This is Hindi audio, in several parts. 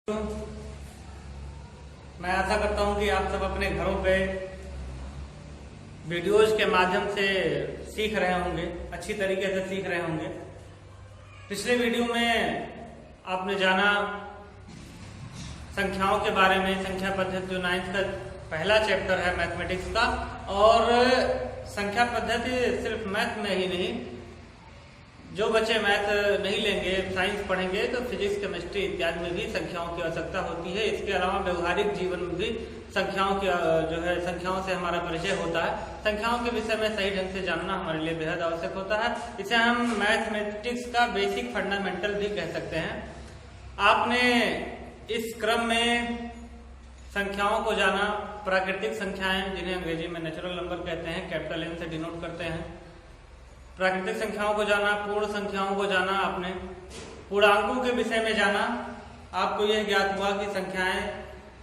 मैं आशा करता हूं कि आप सब अपने घरों पे वीडियोज के माध्यम से सीख रहे होंगे, अच्छी तरीके से सीख रहे होंगे। पिछले वीडियो में आपने जाना संख्याओं के बारे में, संख्या पद्धति जो 9th का पहला चैप्टर है मैथमेटिक्स का। और संख्या पद्धति सिर्फ मैथ में ही नहीं, जो बच्चे मैथ नहीं लेंगे, साइंस पढ़ेंगे तो फिजिक्स, केमिस्ट्री इत्यादि में भी संख्याओं की आवश्यकता होती है। इसके अलावा व्यवहारिक जीवन में भी संख्याओं की संख्याओं से हमारा परिचय होता है। संख्याओं के विषय में सही ढंग से जानना हमारे लिए बेहद आवश्यक होता है। इसे हम मैथमेटिक्स का बेसिक फंडामेंटल भी कह सकते हैं। आपने इस क्रम में संख्याओं को जाना, प्राकृतिक संख्याएं जिन्हें अंग्रेजी में नेचुरल नंबर कहते हैं, कैपिटल N से डिनोट करते हैं। प्राकृतिक संख्याओं को जाना, पूर्ण संख्याओं को जाना, आपने पूर्णांकों के विषय में जाना। आपको यह ज्ञात हुआ कि संख्याएं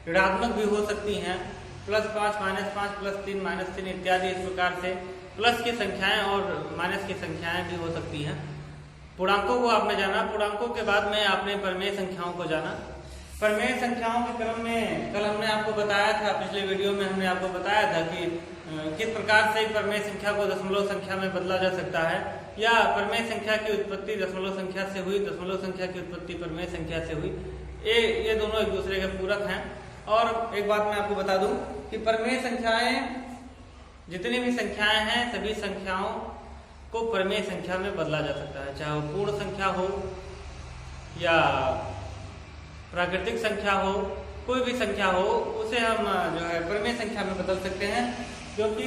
ऋणात्मक भी हो सकती हैं, +5, -5, +3, -3 इत्यादि। इस प्रकार से प्लस की संख्याएं और माइनस की संख्याएं भी हो सकती हैं। पूर्णांकों को आपने जाना। पूर्णांकों के बाद में आपने परिमेय संख्याओं को जाना। परिमेय संख्याओं के क्रम में कल हमने आपको बताया था, पिछले वीडियो में हमने आपको बताया था कि किस प्रकार से परिमेय संख्या को दशमलव संख्या में बदला जा सकता है, या परिमेय संख्या की उत्पत्ति दशमलव संख्या से हुई, दशमलव संख्या की उत्पत्ति परिमेय संख्या से हुई। ये दोनों एक दूसरे के पूरक हैं। और एक बात मैं आपको बता दूं कि परिमेय संख्याएं, जितनी भी संख्याएं हैं, सभी संख्याओं को परिमेय संख्या में बदला जा सकता है। चाहे वो पूर्ण संख्या हो या प्राकृतिक संख्या हो, कोई भी संख्या हो, उसे हम जो है परिमेय संख्या में बदल सकते हैं। क्योंकि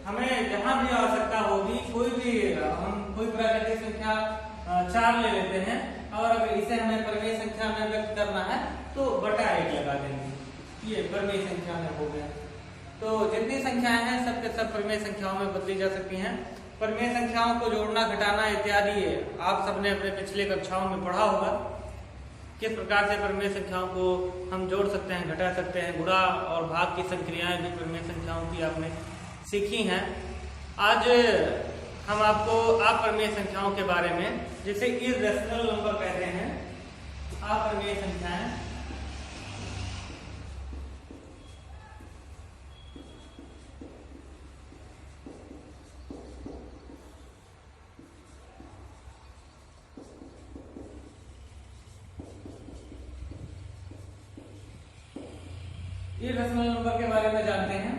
हमें जहां भी आवश्यकता होगी, हम कोई प्राकृतिक संख्या 4 ले लेते हैं और अगर इसे हमें परिमेय संख्या में व्यक्त करना है तो बटा 1 लगा देंगे। ये परिमेय संख्या में हो गया। तो जितनी संख्याएं हैं सबके सब परिमेय संख्याओं में बदली जा सकती हैं। परिमेय संख्याओं को जोड़ना, घटाना इत्यादि आप सबने अपने पिछले कक्षाओं में पढ़ा होगा। किस प्रकार से परिमेय संख्याओं को हम जोड़ सकते हैं, घटा सकते हैं। गुणा और भाग की संक्रियाएं भी परिमेय संख्याओं की आपने सीखी हैं। आज हम आपको अपरिमेय संख्याओं के बारे में, जिसे इर्रेशनल नंबर कहते हैं, अपरिमेय संख्याएं, इर्रेशनल नंबर के बारे में जानते हैं।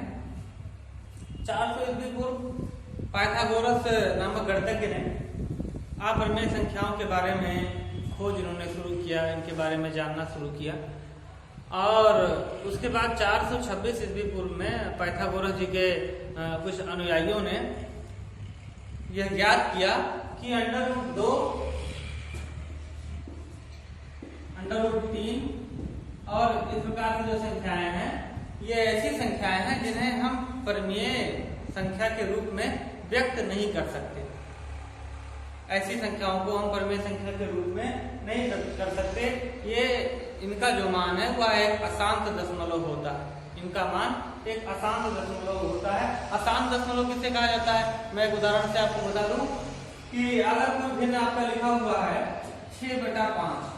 400 ईस्वी पूर्व पाइथागोरस नामक गणितज्ञ ने अपरिमेय संख्याओं के बारे में खोज इन्होंने शुरू किया, इनके बारे में जानना शुरू किया। और उसके बाद 426 ईस्वी पूर्व में पाइथागोरस जी के कुछ अनुयायियों ने यह ज्ञात किया कि √2, √3 और इस प्रकार की जो संख्याएं हैं, ये ऐसी संख्याएं हैं जिन्हें हम परिमेय संख्या के रूप में व्यक्त नहीं कर सकते। ऐसी संख्याओं को हम परिमेय संख्या के रूप में नहीं कर सकते। ये इनका जो मान है वह एक अशांत दशमलव होता है। इनका मान एक अशांत दशमलव होता है। अशांत दशमलव किसे कहा जाता है? मैं एक उदाहरण से आपको बता दूं कि अगर कोई भिन्न आपका लिखा हुआ है 6/5,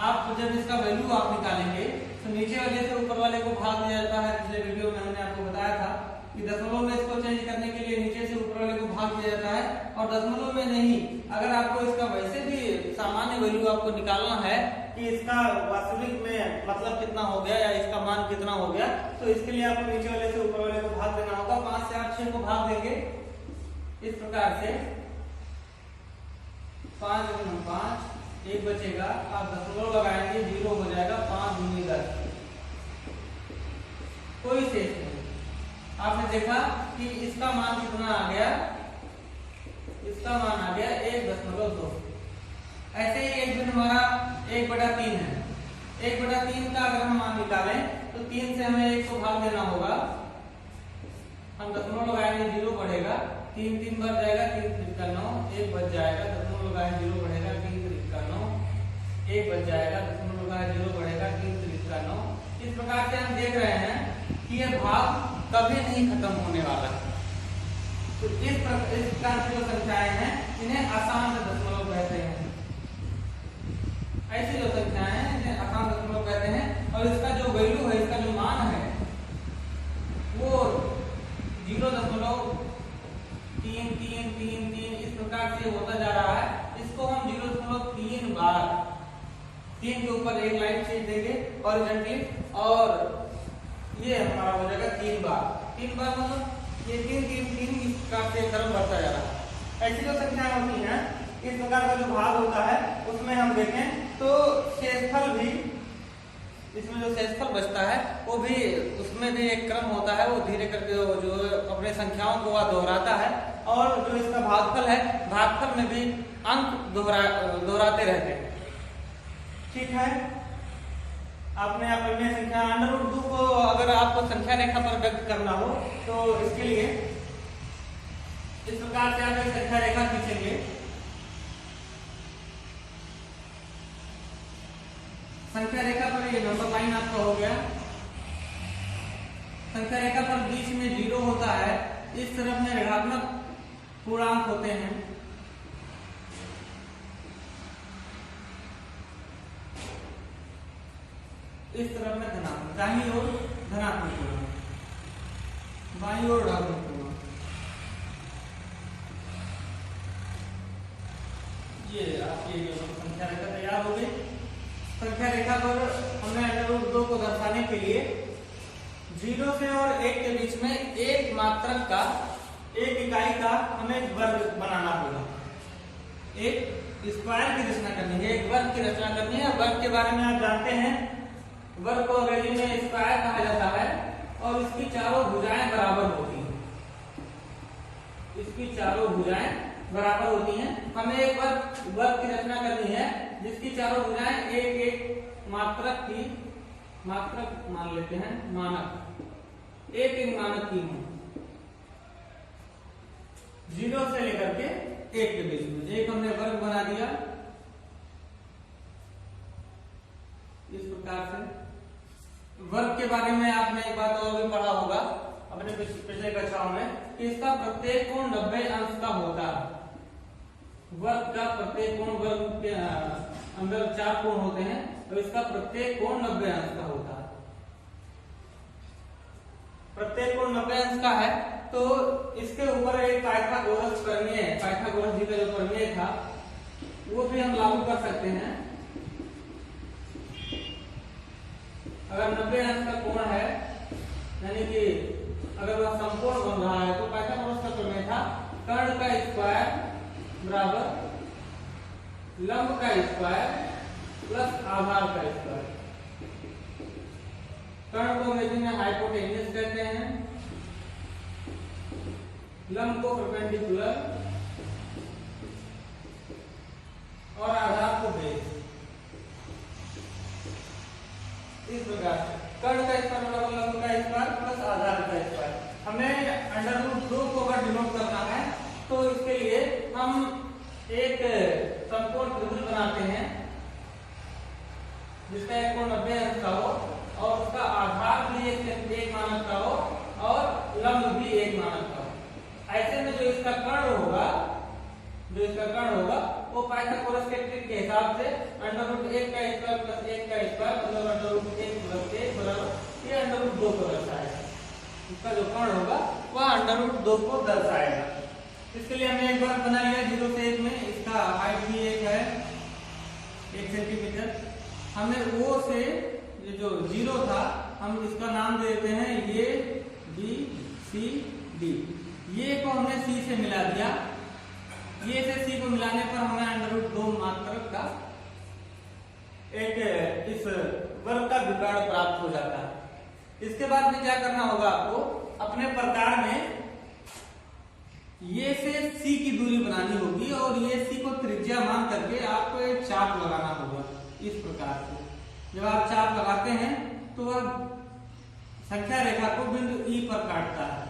आप जब इसका वैल्यू आप निकालेंगे तो नीचे वाले से ऊपर वाले को भाग दिया जाता है। पिछले वीडियो में हमने आपको बताया था कि दशमलव में इसको चेंज करने के लिए नीचे से ऊपर वाले को भाग दिया जाता है। और दशमलव में नहीं, अगर आपको इसका वैसे भी सामान्य वैल्यू आपको निकालना है कि इसका वास्तविक में मतलब कितना हो गया या इसका मान कितना हो गया, तो इसके लिए आपको नीचे वाले से ऊपर वाले को भाग देना होगा। 5 से आप 6 को भाग देंगे इस प्रकार से, 5 × 5, 1 बचेगा। आप दशमलव लगाएंगे, 0 हो जाएगा। 5 × 10, कोई शेष नहीं। आपने देखा कि इसका मान कितना आ गया? इसका मान आ गया 1.2। ऐसे ही एक दिन हमारा 1/3 है। 1/3 का अगर हम मान निकालें तो 3 से हमें 1 को भाग देना होगा। हम दशमलव लगाएंगे, 0 बढ़ेगा। 3 3 बढ़ जाएगा, 3 3 का 9, 1 बच जाएगा। दशमलव लगाएंगे, 0 बढ़ेगा, 3 3 का 9, 1 बच जाएगा। दशमलव लगाएंगे, 0 बढ़ेगा, 3 3 का 9। इस प्रकार से हम देख रहे हैं कि यह भाग कभी नहीं खत्म होने वाला। तो इस प्रकार की जो संख्याएं हैं, इन्हें अशांत दशमलव कहते हैं। ऐसी जो संख्याएं हैं इन्हें असाम दशमलव कहते हैं। और इसका जो वैल्यू है, इसका जो मान है वो 0.33333 इस प्रकार से होता जा रहा है। इसको हम 0.3 बार 3 के ऊपर एक लाइन खींच देंगे हॉरिजॉन्टली, और ये हमारा हो जाएगा 3 बार मतलब ये 3 इस प्रकार से क्रम बढ़ता जा रहा है। ऐसी जो संख्याएं होती हैं, इस प्रकार का जो भाग होता है उसमें हम देखें तो शेषफल भी, इसमें जो शेषफल बचता है वो भी, उसमें भी एक क्रम होता है। वो धीरे करके जो अपने संख्याओं को वह दोहराता है। और जो इसका भागफल है, भागफल में भी अंक दोहराते रहते हैं। ठीक है, आपने अपनी संख्या √2 को अगर आपको संख्या रेखा पर व्यक्त करना हो तो इसके लिए इस प्रकार से आप एक संख्या रेखा खींचेंगे। संख्या रेखा पर ये नंबर लाइन आपका हो गया। संख्या रेखा पर बीच में 0 होता है, इस तरफ में ऋणात्मक पूर्णांक होते हैं। इस तरफ में धनात्मक, दाहिनी ओर धनात्मक पूर्णांक, बाईं ओर ऋणात्मक पूर्णांक। ये आपकी संख्या रेखा तैयार हो गई। संख्या रेखा पर हमने √2 को दर्शाने के लिए 0 से और 1 के बीच में एक मात्रक का, एक इकाई का हमें वर्ग बनाना होगा। एक स्क्वायर की रचना करनी है, एक वर्ग की रचना करनी है। वर्ग के बारे में आप जानते हैं, वर्ग को अंग्रेजी में स्क्वायर कहा जाता है और इसकी चारों भुजाएं बराबर होती हैं। इसकी चारों भुजाएं बराबर होती हैं। हमें एक वर्ग की रचना करनी है जिसकी चारों भुजाएं एक एक मात्रक की, मात्रक मान लेते हैं, मानक, एक एक मानक की हो, 0 से लेकर के 1 के बीच में एक हमने वर्ग बना दिया इस प्रकार से। वर्ग के बारे में आपने एक बात और भी पढ़ा होगा अपने पिछले कक्षाओं में कि इसका प्रत्येक कोण 90 अंश का होता है। वर्ग का प्रत्येक कोण, वर्ग के अंदर 4 कोण होते हैं तो इसका प्रत्येक कोण 90 अंश का होता है। प्रत्येक कोण 90 अंश का है तो इसके ऊपर एक पाइथागोरस प्रमेय, पाइथागोरस जी का जो प्रमेय था वो भी हम लागू कर सकते हैं। अगर 90 अंश का कोण है, यानी कि अगर वह समकोण बन रहा है, तो पाइथागोरस का प्रमेय था कर्ण का स्क्वायर बराबर लंब का स्क्वायर प्लस आधार का स्क्वायर। कर्ण को अंग्रेजी में हाइपोटेन्यूज कहते हैं, लंब को परपेंडिकुलर और आधार को बेस। इस प्रकार कर्ण का स्क्वायर बराबर लंब का स्क्वायर प्लस आधार का स्क्वायर। हमें √2 को अगर डिनोट करना है तो इसके लिए हम एक समकोण त्रिभुज बनाते हैं जिसका एक कोण 90 अंश का हो और उसका आधार भी एक मानक का हो और लंब भी एक मानक का हो। ऐसे में जो इसका कर्ण होगा, वो पाइथागोरस के ट्रिक के हिसाब से √1 का स्क्वायर प्लस 1 का स्क्वायर मतलब √1 प्लस 1 बराबर ये √2 को दर्शाएगा। इसका जो कर्ण होगा वह √2 को दर्शाएगा। इसके लिए हमने एक बार बना लिया 0 से 1 में, इसका हाइट भी 1 है, 1 सेंटीमीटर। हमने O से ये जो 0 था हम इसका नाम दे देते हैं ये B C D। ये को हमने C से मिला दिया, ये से C को मिलाने पर हमें √2 मात्रक का एक इस वर्ग का विकर्ण प्राप्त हो जाता है। इसके बाद में क्या करना होगा आपको, अपने प्रकार में ये से C की दूरी बनानी होगी और ये C को त्रिज्या मान करके आपको एक चाप लगाना होगा इस प्रकार से। जब आप चाप लगाते हैं तो वह संख्या रेखा को बिंदु E पर काटता है,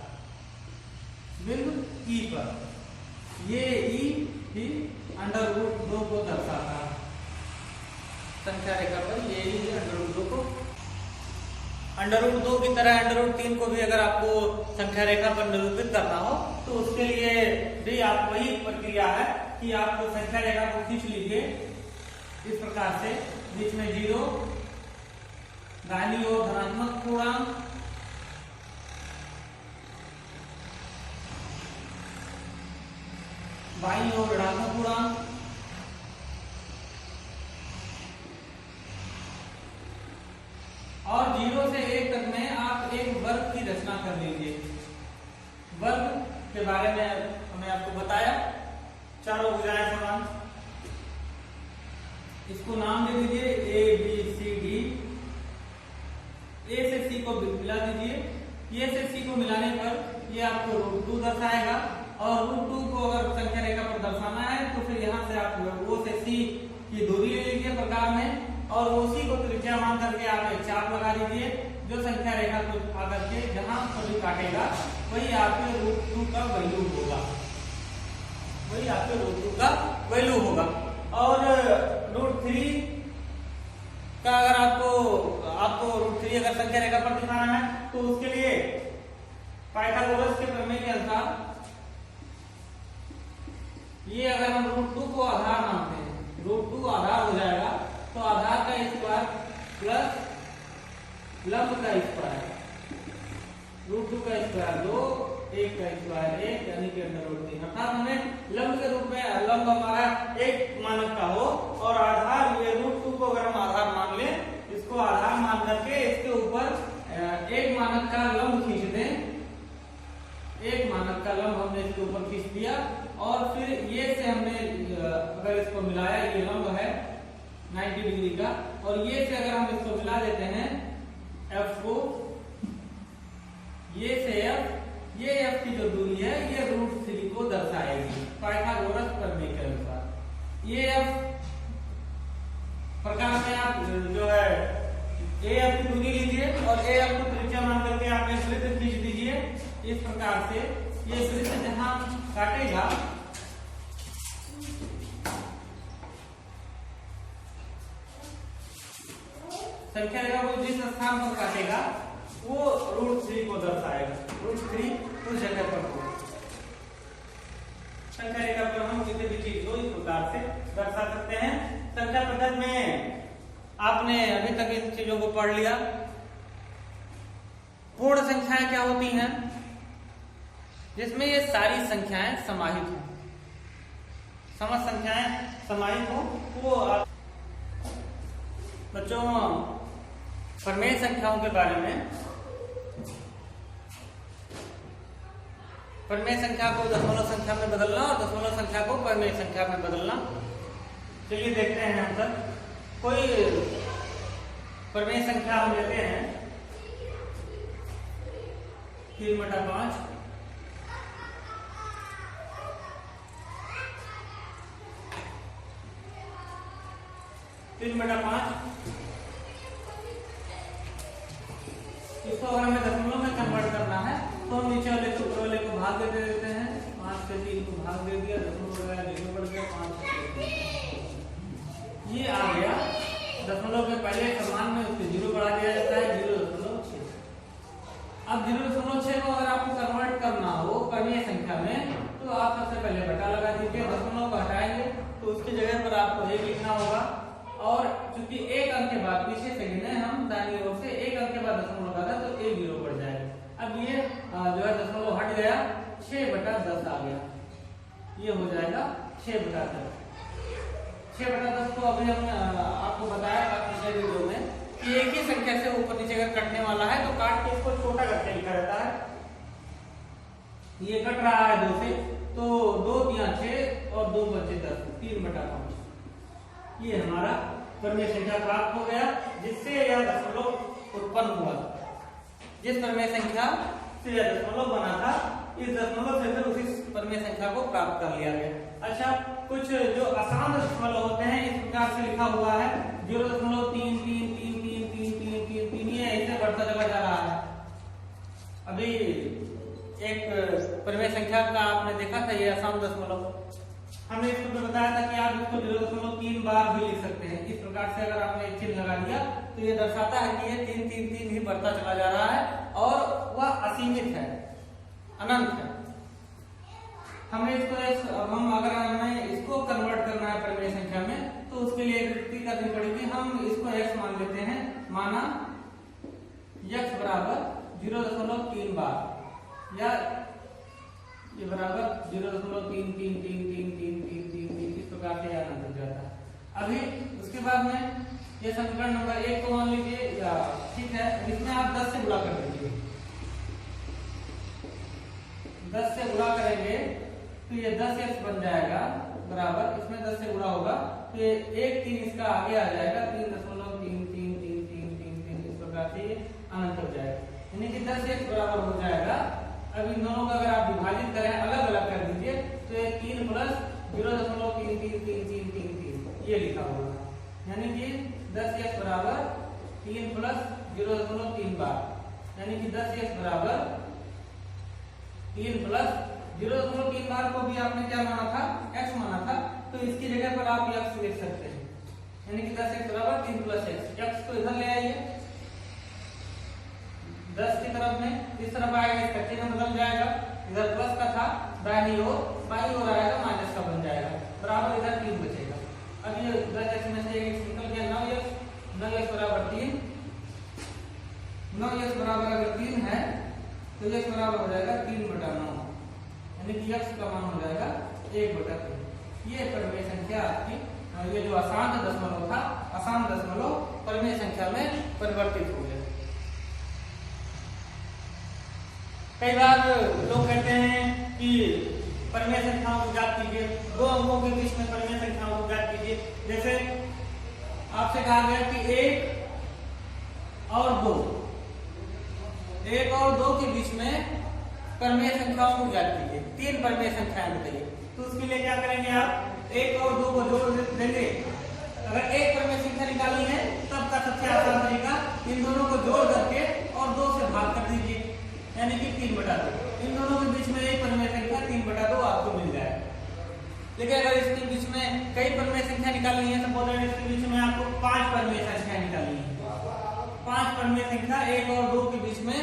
बिंदु E पर। ये E भी √2 को दर्शाता है। संख्या रेखा पर ये √2 को, √2 की तरह √3 को भी अगर आपको संख्या रेखा पर निरूपित करना हो तो उसके लिए भी आप वही प्रक्रिया है कि आप संख्या रेखा को खींच लीजिए इस प्रकार से बीच में 0, दाहिनी ओर धनात्मक पूर्णांक, बाईं ओर ऋणात्मक पूर्णांक, और 0 से 1 तक में आप एक वर्ग की रचना कर लीजिए। वर्ग के बारे में हमने आपको बताया, चारों भुजाएं समान, इसको नाम दे दीजिए ए बी सी डी। ए से सी को मिला दीजिए, ए से सी को मिलाने पर ये आपको √2 दर्शाएगा, और √2 को अगर संख्या रेखा पर दर्शाना है तो फिर यहाँ से आप ओ से सी की दूरी ले लीजिए प्रकार में, और ओसी को त्रिज्या मान करके आप एक चाप लगा दीजिए। जो संख्या रेखा को आकर के जहां कभी काटेगा वही आपके √2 का वैल्यू होगा, वही आपके √2 का वैल्यू होगा। और √3 का अगर आपको √3 अगर संख्या रेखा पर दिखाना है तो उसके लिए पाइथागोरस के प्रमेय के अनुसार ये अगर हम √2 को आधार मानते हैं, √2 आधार हो जाएगा, तो आधार का स्क्वायर प्लस लंब का स्क्वायर, √2 का स्क्वायर 2, 1 का स्क्वायर 1, यानी कि √3। अर्थात हमें लंब के रूप में लंब हमारा 1 मानक का हो, और आधार ये √2 को अगर हम आधार मान लें, इसको आधार मान करके इसके ऊपर 1 मानक का लंब खींच दें। 1 मानक का लंब हमने इसके ऊपर खींच दिया, और फिर ये से हमने अगर इसको मिलाया, ये लंब है 90 डिग्री का, और ये से अगर हम इसको मिला देते हैं F को, ये से F, ये F की जो दूरी है ये √3 को दर्शाएगी पाइथागोरस प्रमेय के अनुसार। ये F प्रकार में आप जो है AF की दूरी लीजिए, और AF को त्रिज्या मान करके आप एक वृत्त खींच दीजिए। इस प्रकार से ये वृत्त जहां काटेगा, संख्या रेखा को जिस स्थान पर काटेगा वो √3 को दर्शाएगा, √3 उस जगह पर होगा। संख्या रेखा पर हम किसी भी चीज को इस प्रकार से दर्शा सकते हैं। संख्या पद्धति में आपने अभी तक इन चीजों को पढ़ लिया। पूर्ण संख्याएं क्या होती हैं? जिसमें ये सारी संख्याएं समाहित हो, समस्त संख्याएं समाहित हो, वो बच्चों प्रमेय संख्याओं के बारे में, प्रमेय संख्या को दशमलव संख्या में बदलना और दशमलव संख्या को प्रमेय संख्या में बदलना। चलिए देखते हैं हम सब। कोई प्रमेय संख्या हम लेते हैं 3/5, इसको अगर हमें दशमलव में कन्वर्ट करना है तो हम नीचे वाले को ऊपर वाले को भाग दे देते हैं। 5 से 3 को भाग दे दिया, दशमलव वगैरह देखना पड़ गया, 5 ये आ गया। दशमलव के पहले समान में उसके 0 बढ़ा दिया जाता है, 0.6। अब 0.6 को अगर आपको कन्वर्ट करना हो प्रमेय संख्या में तो आप सबसे पहले बटा लगा दीजिए, दशमलव को हटाएंगे तो उसकी जगह पर आपको 1 लिखना होगा, और चूंकि 1 अंक के बाद पीछे से गिने हम दाहिनी ओर से, 1 अंक के बाद दशमलव लगा तो 1 0 बढ़ जाएगा। अब ये जो है दशमलव हट गया, 6/10 आ गया, ये हो जाएगा 6/10। 6/10 को अभी हमने आपको बताया था पिछले वीडियो में कि एक ही संख्या से ऊपर नीचे अगर कटने वाला है तो काट के इसको छोटा करके लिखा रहता है। ये कट रहा है 2 से, तो 2 × 6 और 2 × 10, 3/5। ये हमारा प्रमेय संख्या प्राप्त हो गया, जिससे यह दशमलव उत्पन्न हुआ। जिस प्रमेय संख्या से यह दशमलव बना था, इस दशमलव से फिर उसी प्रमेय संख्या को प्राप्त कर लिया गया। अच्छा, कुछ जो आसान दशमलव होते हैं इस प्रकार से लिखा हुआ है 0.33333333, ये ऐसे बढ़ता चला जा रहा है। अभी एक प्रमेय संख्या का आपने देखा था, ये आसान दशमलव, हमने इसको बताया था कि आप इसको 0.3 बार भी लिख सकते हैं। इस प्रकार से अगर आपने एक चिन्ह लगा दिया तो ये दर्शाता है कि ये 333 ही बढ़ता चला जा रहा है और वह असीमित है, अनंत है। हमें इसको अब हम अगर हमें इसको कन्वर्ट करना है प्रमेय संख्या में तो उसके लिए एक माना x बराबर 0.3 बार या ये बराबर 0.3333333 इस प्रकार से याद हो जाता है। अभी उसके बाद में ये समीकरण नंबर 1 को मान लीजिए या ठीक है, इसमें आप 10 से गुणा कर दीजिए। 10 से गुणा करेंगे तो ये 10x बन जाएगा बराबर, इसमें 10 से गुणा होगा तो ये 1 3 इसका आगे आ जाएगा 3.333333 इस प्रकार से अनंत हो जाएगा, यानी कि 10x बराबर हो जाएगा। अब इन दोनों का अगर आप विभाजित करें, अलग अलग कर दीजिए तो ये 3 प्लस 0.33333 ये लिखा होगा, यानी कि 10x बराबर 3 प्लस 0.3 बार, यानी कि 10x बराबर 3 प्लस 0.3 बार को भी आपने क्या माना था, x माना था, तो इसकी जगह पर आप x लिख सकते हैं, यानी कि 10x बराबर 3 प्लस x। x को इधर ले आइए 10 की तरफ में, इस तरफ आएगा, इसका चिन्ह बदल जाएगा, इधर प्लस का था दाहिनी ओर, बाईं ओर आएगा माइनस का बन जाएगा, बराबर इधर 3 बचेगा। अब ये 10x में से एक निकल गया 9x, 9x बराबर 3, 9x बराबर अगर 3 है तो x बराबर हो जाएगा 3/9, यानी कि x का मान हो जाएगा 1/3। ये परिमेय संख्या आपकी, ये जो अशांत दशमलव था, अशांत दशमलव परिमेय संख्या में परिवर्तित हो गया। कई बार लोग कहते हैं कि परिमेय संख्याओं को ज्ञात कीजिए, दो अंकों के बीच में परिमेय संख्याओं को ज्ञात कीजिए। जैसे आपसे कहा गया कि 1 और 2 के बीच में परिमेय संख्याओं को ज्ञात कीजिए, 3 परिमेय संख्याएं बताइए। तो उसके लिए क्या करेंगे, आप 1 और 2 को जोड़ देंगे। अगर एक परिमेय संख्या निकालनी है तब का सबसे आसान तरीका इन दोनों को जोड़ करके और 2 से भाग कर दीजिए, यानी कि 3/2। इन दोनों के बीच में एक परिमेय संख्या 3/2 आपको मिल जाएगा। लेकिन अगर इसके बीच में कई परिमेय संख्या निकालनी है, सपोज इसके बीच में आपको 5 परिमेय संख्या निकालनी है, 5 परिमेय संख्या 1 और 2 के बीच में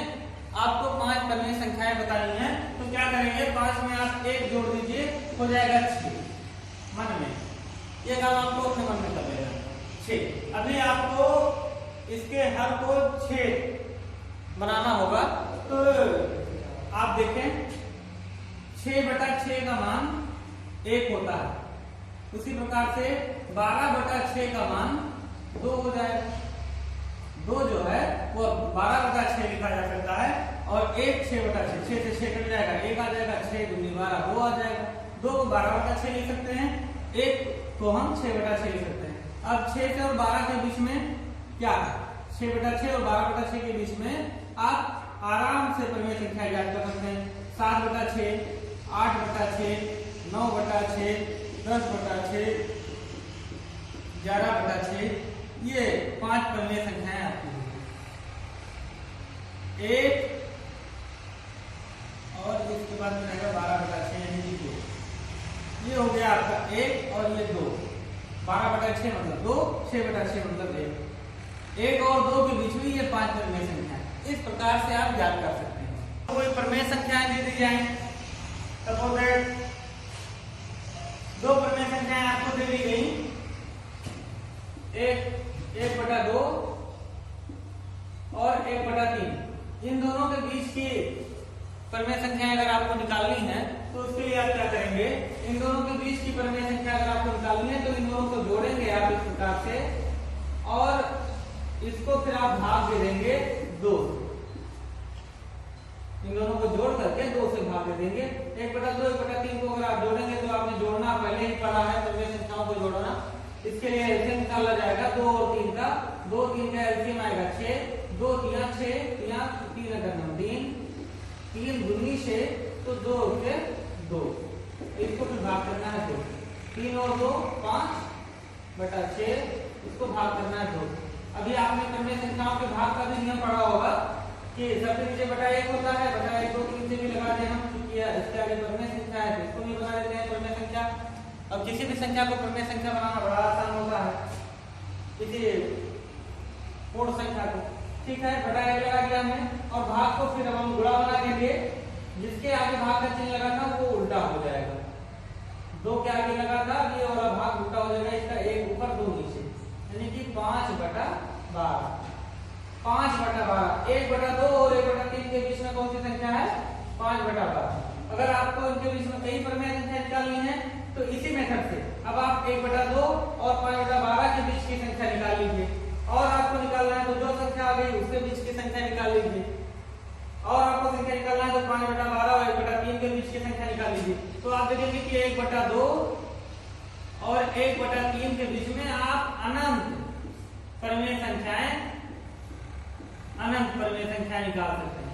आपको 5 परिमेय संख्याएं बतानी है, तो क्या करेंगे, 5 में आप 1 जोड़ दीजिए, हो जाएगा 6 मन में। ये काम आपको अपने मन में कर लेना 6। अभी आपको इसके हर को 6 बनाना होगा, तो आप देखें 6/6 का मान 1 होता है, उसी प्रकार से 12/6 का मान 2 हो जाएगा। 2 जो है वो 12/6 लिखा जा सकता है, और 1 6/6, 6 से 6 कट जाएगा, 1 आ जाएगा, 6 दूनी 12, 2 आ जाएगा। 2 को 12/6 लिख सकते हैं, 1 को हम 6/6 लिख सकते हैं। अब 6 से और 12 के बीच में क्या है, 6/6 और 12/6 के बीच में आप आराम से परिमेय संख्या ज्ञात कर सकते हैं। 7/6, 8/6, 9/6, 10/6, 11/6, ये 5 परिमेय संख्याएं आपकी हैं। 1 और इसके बाद में रहेगा 12/6, यानी कि 2। ये हो गया आपका 1 और ये 2। 12/6 मतलब 2, 6/6 मतलब 1। 1 और 2 के बीच में ये 5 परिमेय संख्या, इस प्रकार से आप याद कर सकते हैं। तो कोई परिमेय संख्याएं दे दी जाए, सपोज दैट 2 परिमेय संख्याएं आपको दे दी गई, 1/2 और 1/3। इन दोनों के बीच की परिमेय संख्याएं अगर आपको निकालनी है तो उसके लिए आप क्या करेंगे, इन दोनों के बीच की परिमेय संख्या अगर आपको निकालनी है तो इन दोनों को जोड़ेंगे आप इस प्रकार से, और इसको फिर आप भाग दे देंगे 2। इन दोनों को जोड़ करके 2 से भाग दे देंगे। 1/2, 1/3 को अगर आप जोड़ेंगे तो आपने जोड़ना पहले ही पढ़ा है, परिमेय संख्याओं को जोड़ना। इसके लिए एलसीएम निकाला जाएगा 2 और 3 का, 2 3 का एलसीएम आएगा 6, 2 3 6, 3 अगर 3, 3 दूनी 6 तो 2 से 2, इसको फिर भाग करना है 2, 3 और 2 5/6, इसको भाग करना है 2। अभी आपने परिमेय संख्याओं के भाग का भी नियम पढ़ा होगा कि सबसे नीचे बटा 1 होता है, बटा 1 2 3 से भी लगा दें हम, क्योंकि इसके आगे परिमेय संख्या है, इसको भी बना देते हैं परिमेय संख्या। अब किसी भी संख्या को परिमेय संख्या बनाना बड़ा आसान होता है, किसी पूर्ण संख्या को, ठीक है, बटा 1 लगा दिया हमने, और भाग को फिर हम गुणा बना देंगे, जिसके आगे भाग का चिन्ह लगा था वो उल्टा हो जाएगा। 2 के आगे लगा था, ये वाला भाग उल्टा हो जाएगा, इसका 1 ऊपर 2 नीचे, यानी कि 5/12। 1/2 और 1/3 के बीच में कौन सी संख्या है? 5/12। अगर आपको इनके बीच में कई परिमेय संख्या निकालनी है तो इसी मेथड से अब आप 1/2 और 5/12 के बीच की संख्या निकाल लीजिए, और आपको निकालना है तो जो संख्या आ गई उसके बीच की संख्या निकाल लीजिए, और आपको संख्या निकालना है तो 5/12 और 1/3 के बीच की संख्या निकाल लीजिए। तो आप देखेंगे कि 1/2 और 1/3 के बीच में आप अनंत परिमेय संख्याएं निकाल सकते हैं।